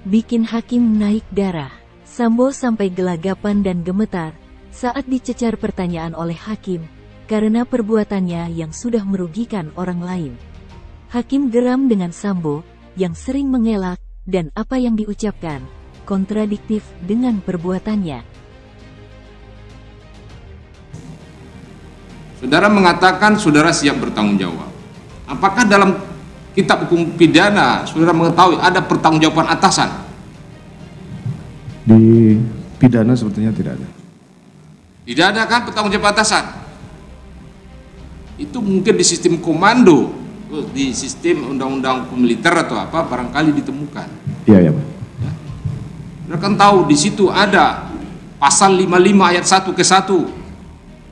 bikin hakim naik darah. Sambo sampai gelagapan dan gemetar saat dicecar pertanyaan oleh hakim karena perbuatannya yang sudah merugikan orang lain. Hakim geram dengan Sambo yang sering mengelak dan apa yang diucapkan kontradiktif dengan perbuatannya. Saudara mengatakan saudara siap bertanggung jawab. Apakah dalam kitab hukum pidana saudara mengetahui ada pertanggungjawaban atasan? Di pidana sebetulnya tidak ada. Tidak ada kan pertanggungjawaban atasan? Itu mungkin di sistem komando, di sistem undang-undang militer atau apa barangkali ditemukan. Iya, ya, Pak. Ya. Saudara kan tahu di situ ada pasal 55 ayat 1 ke 1.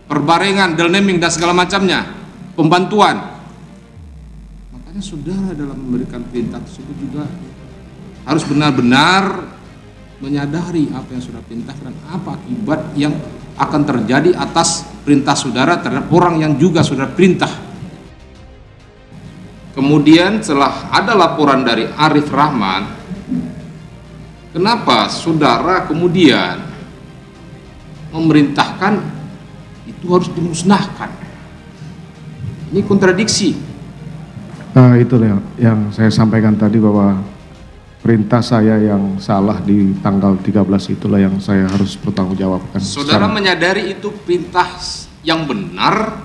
Perbarengan, delnaming dan segala macamnya, pembantuan. Makanya saudara dalam memberikan perintah tersebut juga harus benar-benar menyadari apa yang sudah perintahkan, apa akibat yang akan terjadi atas perintah saudara terhadap orang yang juga saudara perintah. Kemudian setelah ada laporan dari Arif Rahman, kenapa saudara kemudian memerintahkan itu harus dimusnahkan? Ini kontradiksi. Itu yang saya sampaikan tadi, bahwa perintah saya yang salah di tanggal 13 itulah yang saya harus bertanggungjawabkan. Saudara menyadari itu perintah yang benar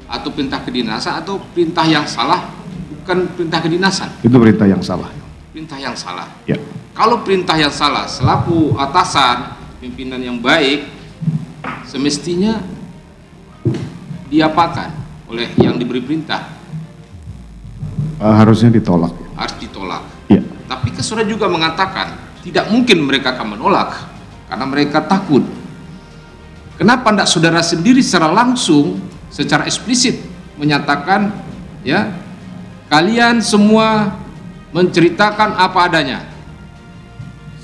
atau perintah kedinasan atau perintah yang salah, bukan perintah kedinasan? Itu perintah yang salah. Perintah yang salah. Ya. Kalau perintah yang salah, selaku atasan, pimpinan yang baik, semestinya diapakan oleh yang diberi perintah? Harusnya ditolak. Harus ditolak. Ya. Tapi saudara juga mengatakan tidak mungkin mereka akan menolak karena mereka takut. Kenapa tidak saudara sendiri secara langsung, secara eksplisit menyatakan, ya, kalian semua menceritakan apa adanya?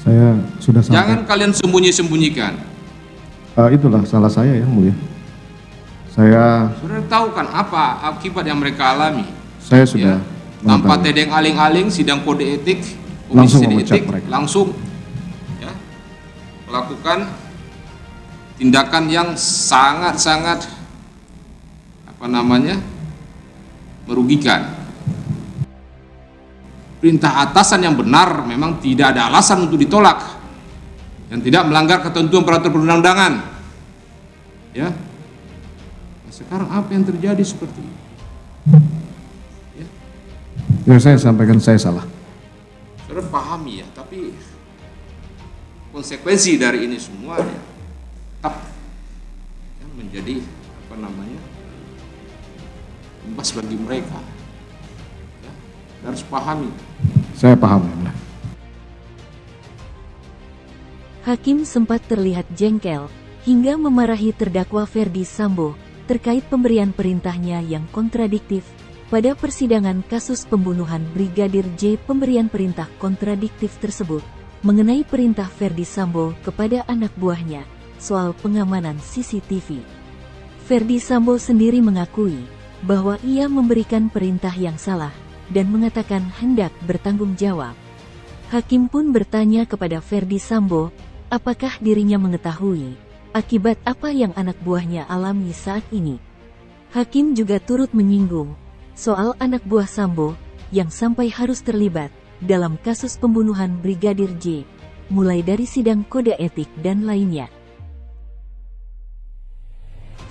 Saya sudah sampai. Jangan kalian sembunyi-sembunyikan. Itulah salah saya, yang mulia. Saudara tahu kan apa akibat yang mereka alami? Saya sudah tanpa tedeng aling-aling sidang kode etik, langsung komisi memecat etik, mereka. langsung ya, melakukan tindakan yang sangat-sangat merugikan. Perintah atasan yang benar memang tidak ada alasan untuk ditolak, yang tidak melanggar ketentuan peraturan perundang-undangan. Ya. Sekarang apa yang terjadi seperti ini? Ya, saya sampaikan saya salah. Saudara pahami ya, tapi konsekuensi dari ini semua ya, tetap ya, menjadi imbas bagi mereka. Ya, harus pahami. Saya paham, ya. Hakim sempat terlihat jengkel hingga memarahi terdakwa Ferdi Sambo terkait pemberian perintahnya yang kontradiktif pada persidangan kasus pembunuhan Brigadir J. Pemberian perintah kontradiktif tersebut mengenai perintah Ferdi Sambo kepada anak buahnya soal pengamanan CCTV. Ferdi Sambo sendiri mengakui bahwa ia memberikan perintah yang salah dan mengatakan hendak bertanggung jawab. Hakim pun bertanya kepada Ferdi Sambo apakah dirinya mengetahui akibat apa yang anak buahnya alami saat ini. Hakim juga turut menyinggung soal anak buah Sambo yang sampai harus terlibat dalam kasus pembunuhan Brigadir J, mulai dari sidang kode etik dan lainnya.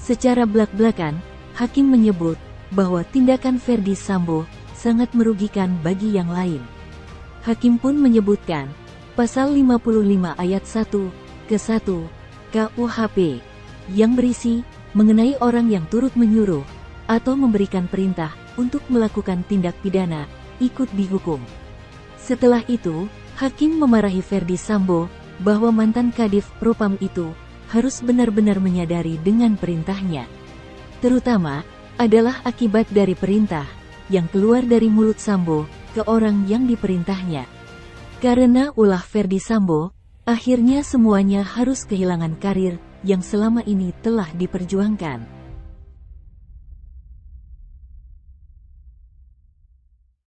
Secara belak-belakan, hakim menyebut bahwa tindakan Ferdi Sambo sangat merugikan bagi yang lain. Hakim pun menyebutkan pasal 55 ayat 1 ke 1 KUHP yang berisi mengenai orang yang turut menyuruh atau memberikan perintah untuk melakukan tindak pidana ikut dihukum. Setelah itu, hakim memarahi Ferdi Sambo bahwa mantan Kadif Propam itu harus benar-benar menyadari dengan perintahnya. Terutama adalah akibat dari perintah yang keluar dari mulut Sambo ke orang yang diperintahnya. Karena ulah Ferdi Sambo, akhirnya semuanya harus kehilangan karir yang selama ini telah diperjuangkan.